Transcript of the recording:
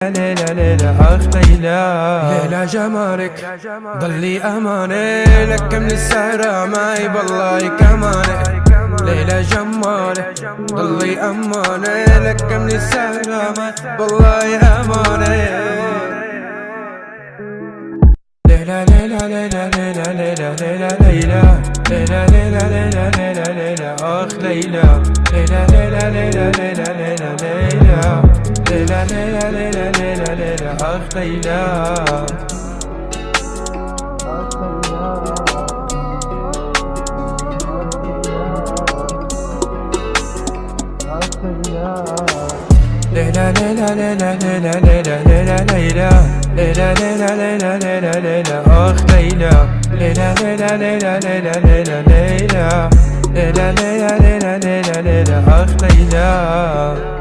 ليلى ليلى أخ ليلى، ليلى جمالك ضلي أماني لك من السهرة معي بالله كماني. ليلى جمالك ضلي أماني لك من السهرة معي بالله أماني. ليلى ليلى ليلى ليلى ليلى ليلى ليلى ليلى ليلى ليلى ليلى ليلى أخ ليلى، ليلى ليلى ليلى ليلى ليلى ليلى ليلى ليلى ليلى ليلى ليلى أخ ليلى. ليلى ليلى ليلى ليلى ليلى ليلى ليلى ليلى ليلى ليلى ليلى ليلى أخ ليلى، ليلى ليلى ليلى ليلى ليلى ليلى ليلى ليلى ليلى ليلى ليلى أخ ليلى.